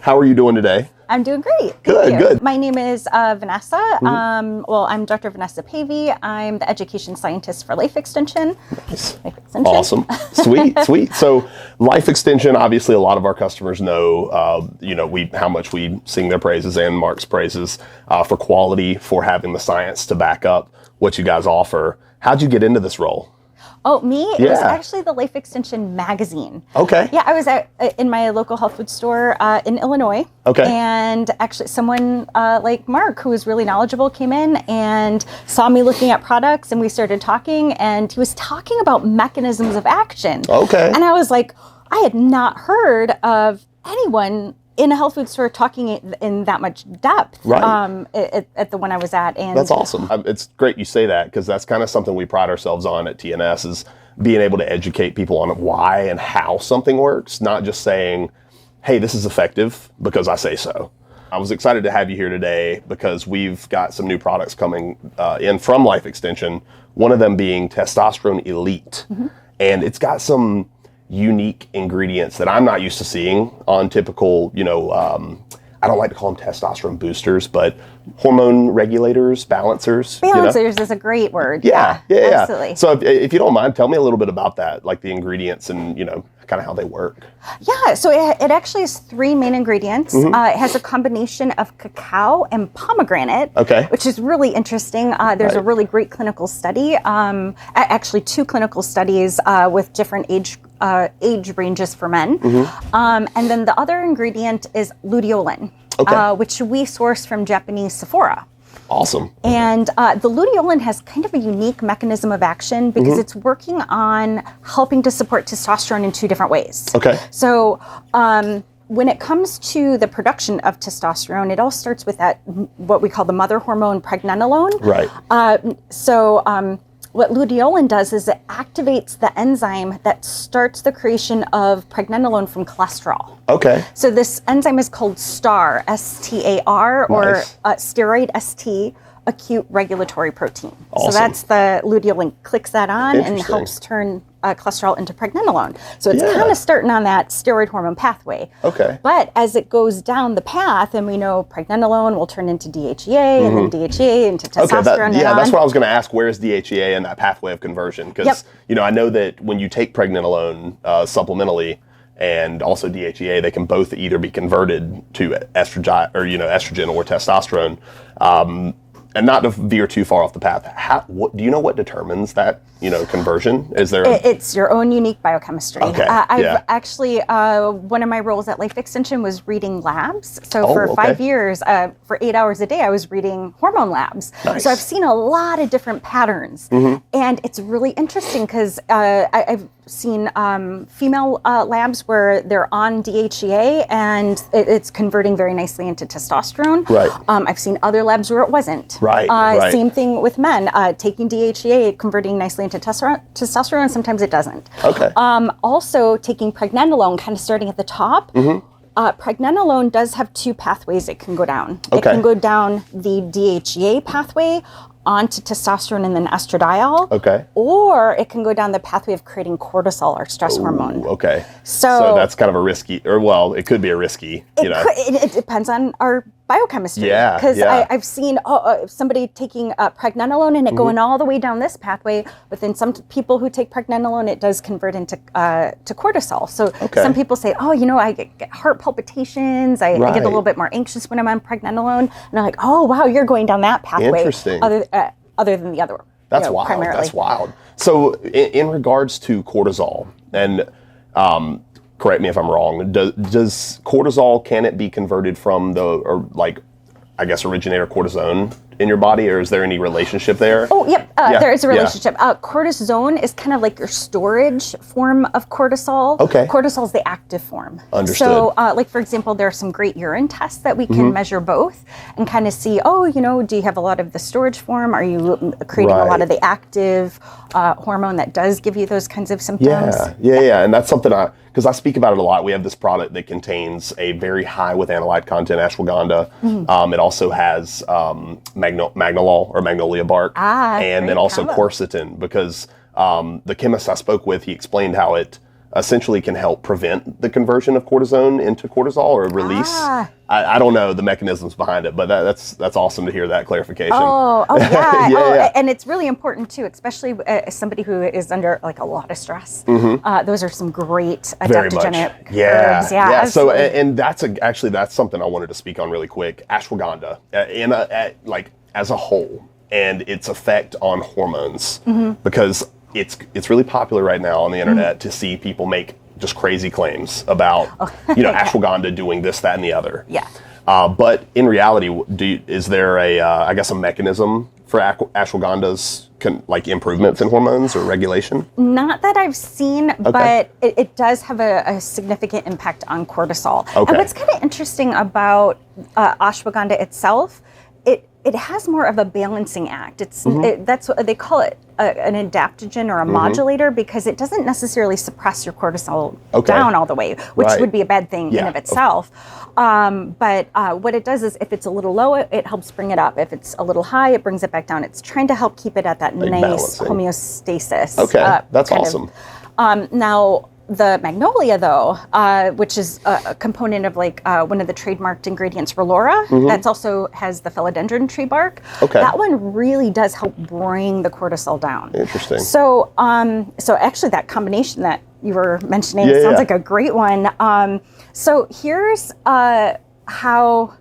How are you doing today? I'm doing great. Good. My name is Vanessa. I'm Dr. Vanessa Pavey. I'm the education scientist for Life Extension. Nice. Life Extension. Awesome. Sweet. So Life Extension, obviously a lot of our customers know, how much we sing their praises and Mark's praises for quality, for having the science to back up what you guys offer. How'd you get into this role? Oh, me? It was actually the Life Extension magazine. Okay. Yeah, I was in my local health food store in Illinois. Okay. And actually someone like Mark, who was really knowledgeable, came in and saw me looking at products, and we started talking, and he was talking about mechanisms of action. Okay. And I was like, I had not heard of anyone in a health food store talking in that much depth, right. At the one I was at. And that's awesome. It's great you say that, because that's kind of something we pride ourselves on at TNS, is being able to educate people on why and how something works, not just saying, hey, this is effective because I say so. I was excited to have you here today because we've got some new products coming in from Life Extension, one of them being Testosterone Elite. Mm-hmm. And it's got some unique ingredients that I'm not used to seeing on typical, I don't like to call them testosterone boosters, but hormone regulators, balancers. Balancers is a great word. Yeah. Absolutely. So if you don't mind, tell me a little bit about that, like the ingredients and, kind of how they work. Yeah, so it actually has three main ingredients. Mm-hmm. It has a combination of cacao and pomegranate, which is really interesting. There's a really great clinical study, actually two clinical studies with different age ranges for men. Mm-hmm. And then the other ingredient is luteolin, which we source from Japanese Sephora. Awesome. And the luteolin has kind of a unique mechanism of action because mm-hmm. it's working on helping to support testosterone in two different ways. Okay. So when it comes to the production of testosterone, it all starts with that, what we call the mother hormone, pregnenolone. Right. What luteolin does is it activates the enzyme that starts the creation of pregnenolone from cholesterol. Okay. So this enzyme is called STAR, S-T-A-R, or steroid ST, acute regulatory protein. Awesome. So that's the luteolin clicks that on and helps turn cholesterol into pregnenolone. So it's kind of starting on that steroid hormone pathway. Okay. But as it goes down the path, and we know pregnenolone will turn into DHEA, mm-hmm. and then DHEA into testosterone. That's what I was going to ask. Where is DHEA in that pathway of conversion? Because I know that when you take pregnenolone supplementally and also DHEA, they can both either be converted to estrogen or testosterone. And not to veer too far off the path, do you know what determines that, conversion? Is there? It's your own unique biochemistry. Okay. I've actually, one of my roles at Life Extension was reading labs. So for 5 years, for 8 hours a day, I was reading hormone labs. Nice. So I've seen a lot of different patterns. Mm-hmm. And it's really interesting because I've seen female labs where they're on DHEA and it's converting very nicely into testosterone. Right. I've seen other labs where it wasn't. Right. Same thing with men, taking DHEA, converting nicely into testosterone, and sometimes it doesn't. Okay. Also, taking pregnenolone, kind of starting at the top. Mm-hmm. Pregnenolone does have two pathways it can go down. Okay. It can go down the DHEA pathway onto testosterone and then estradiol. Okay. Or it can go down the pathway of creating cortisol, our stress hormone. Okay. So that's kind of a risky, it could be a risky, It depends on our biochemistry. Yeah. Because I've seen somebody taking pregnenolone and it going all the way down this pathway, but then some people who take pregnenolone, it does convert into to cortisol. So some people say, I get heart palpitations, I get a little bit more anxious when I'm on pregnenolone. And I'm like, oh, wow, you're going down that pathway. Interesting. Other than the other. That's wild. Primarily. That's wild. So in regards to cortisol, and correct me if I'm wrong, does cortisol, can it be converted from originator cortisone in your body, or is there any relationship there? Oh, yep. There is a relationship. Cortisone is kind of like your storage form of cortisol. Okay. Cortisol is the active form. Understood. So, for example, there are some great urine tests that we can measure both and kind of see, do you have a lot of the storage form? Are you creating a lot of the active hormone that does give you those kinds of symptoms? Yeah. And that's something because I speak about it a lot. We have this product that contains a very high with analyte content ashwagandha. Mm-hmm. It also has magnolol or magnolia bark, and then also quercetin, because the chemist I spoke with, he explained how it essentially can help prevent the conversion of cortisone into cortisol or release. I don't know the mechanisms behind it, but that's awesome to hear that clarification. Oh yeah. Yeah. And it's really important too, especially as somebody who is under like a lot of stress. Those are some great adaptogenic herbs. Yeah. So and that's something I wanted to speak on really quick. Ashwagandha, like as a whole, and its effect on hormones, because it's really popular right now on the internet to see people make just crazy claims about ashwagandha doing this, that, and the other. Yeah. But in reality, is there a mechanism for ashwagandha's improvements in hormones or regulation? Not that I've seen, but it does have a significant impact on cortisol. Okay. And what's kind of interesting about ashwagandha itself, it has more of a balancing act. That's what they call it, an adaptogen or a modulator, because it doesn't necessarily suppress your cortisol down all the way, which would be a bad thing in of itself. But what it does is if it's a little low, it helps bring it up. If it's a little high, it brings it back down. It's trying to help keep it at that nice balancing homeostasis. Okay, that's awesome. Now, the magnolia, though, which is a component of one of the trademarked ingredients, Relora, that also has the philodendron tree bark. Okay. That one really does help bring the cortisol down. Interesting. So, so actually, that combination that you were mentioning sounds like a great one. So here's how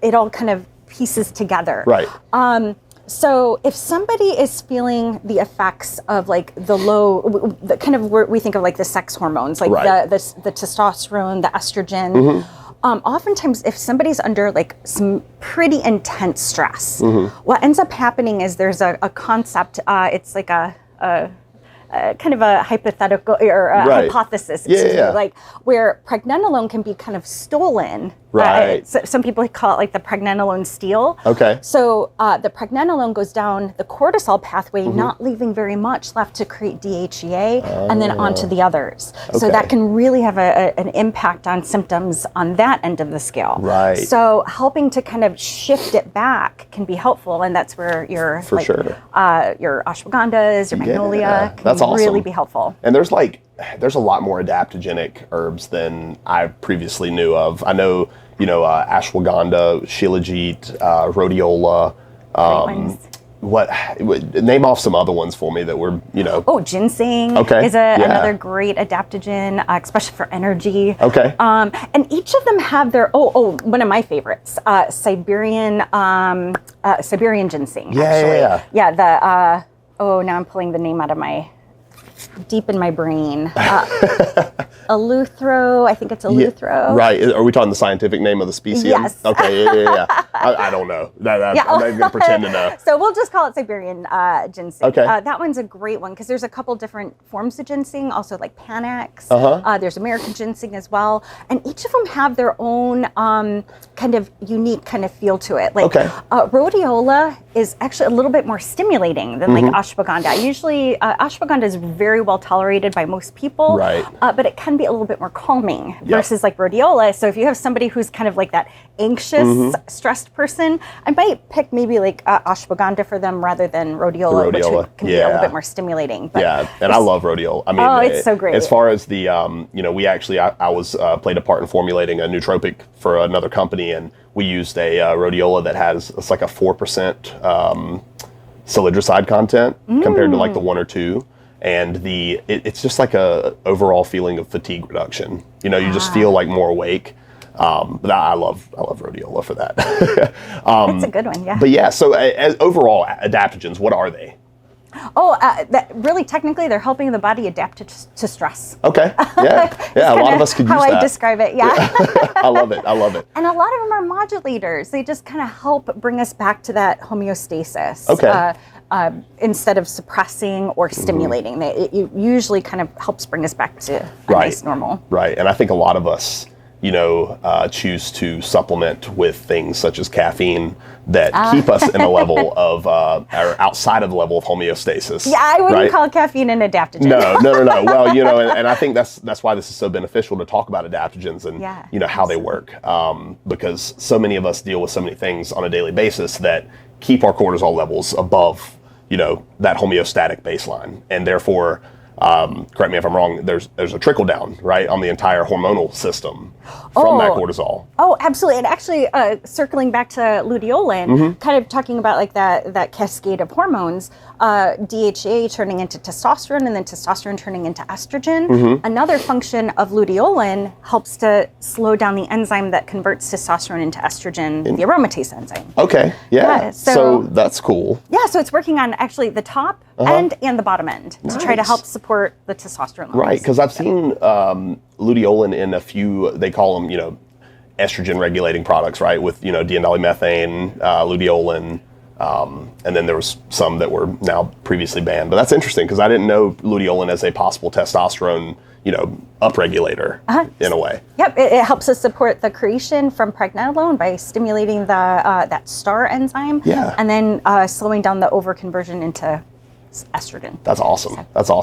it all kind of pieces together. Right. So if somebody is feeling the effects of like the low, the kind of we think of like the sex hormones, like the testosterone, the estrogen. Oftentimes, if somebody's under like some pretty intense stress, what ends up happening is there's a concept. It's like a kind of a hypothetical or a hypothesis, like where pregnenolone can be kind of stolen. So some people call it like the pregnenolone steal. Okay. So the pregnenolone goes down the cortisol pathway, not leaving very much left to create DHEA and then onto the others. So that can really have an impact on symptoms on that end of the scale. Right. So helping to kind of shift it back can be helpful, and that's where your your ashwagandhas, your magnolia can really be helpful. And there's a lot more adaptogenic herbs than I previously knew of. I know, ashwagandha, shilajit, rhodiola. Name off some other ones for me that were, ginseng is another great adaptogen, especially for energy. Okay. And each of them have their one of my favorites, Siberian ginseng. Now I'm pulling the name out of deep in my brain. Eleuthero, I think it's Eleuthero. Right. Are we talking the scientific name of the species? Yes. Okay, yeah. I don't know. I'm going to pretend to know. So we'll just call it Siberian ginseng. Okay. That one's a great one because there's a couple different forms of ginseng, also like Panax. There's American ginseng as well. And each of them have their own kind of unique kind of feel to it. Like rhodiola is actually a little bit more stimulating than like ashwagandha. Usually ashwagandha is very well tolerated by most people, but it can be a little bit more calming versus like rhodiola. So if you have somebody who's kind of like that anxious, stressed person, I might pick maybe like ashwagandha for them rather than rhodiola. Which can be a little bit more stimulating. But and I love rhodiola. I mean, it's so great. As far as the, we actually, I was played a part in formulating a nootropic for another company, and we used a rhodiola that has, it's like a 4% salidroside content compared to like the 1 or 2. And it's just like a overall feeling of fatigue reduction. You just feel like more awake. But I love rhodiola for that. That's a good one, yeah. But so as overall adaptogens, what are they? That really technically they're helping the body adapt to stress. Okay, yeah, a lot of us could use that. How I describe it, I love it. And a lot of them are modulators. They just kind of help bring us back to that homeostasis. Okay. Instead of suppressing or stimulating, it usually kind of helps bring us back to a nice normal. Right, and I think a lot of us, choose to supplement with things such as caffeine that keep us in a level of, or outside of the level of homeostasis. Yeah, I wouldn't call caffeine an adaptogen. No. Well, and I think that's why this is so beneficial to talk about adaptogens and, how they work. Because so many of us deal with so many things on a daily basis that keep our cortisol levels above, that homeostatic baseline. And therefore, correct me if I'm wrong, there's a trickle down, right, on the entire hormonal system from that cortisol. Oh, absolutely. And actually, circling back to luteolin, kind of talking about like that cascade of hormones, DHEA turning into testosterone and then testosterone turning into estrogen. Another function of luteolin helps to slow down the enzyme that converts testosterone into estrogen, the aromatase enzyme. Okay, yeah. So that's cool. Yeah, so it's working on actually the top end and the bottom end to try to help support the testosterone levels. Right, because I've seen luteolin in a few, they call them, estrogen regulating products, right? With, diindolylmethane, luteolin, and then there was some that were now previously banned. But that's interesting because I didn't know luteolin as a possible testosterone, upregulator in a way. Yep, it helps us support the creation from pregnenolone by stimulating the that STAR enzyme. Yeah. And then slowing down the overconversion into estrogen. That's awesome. That's awesome.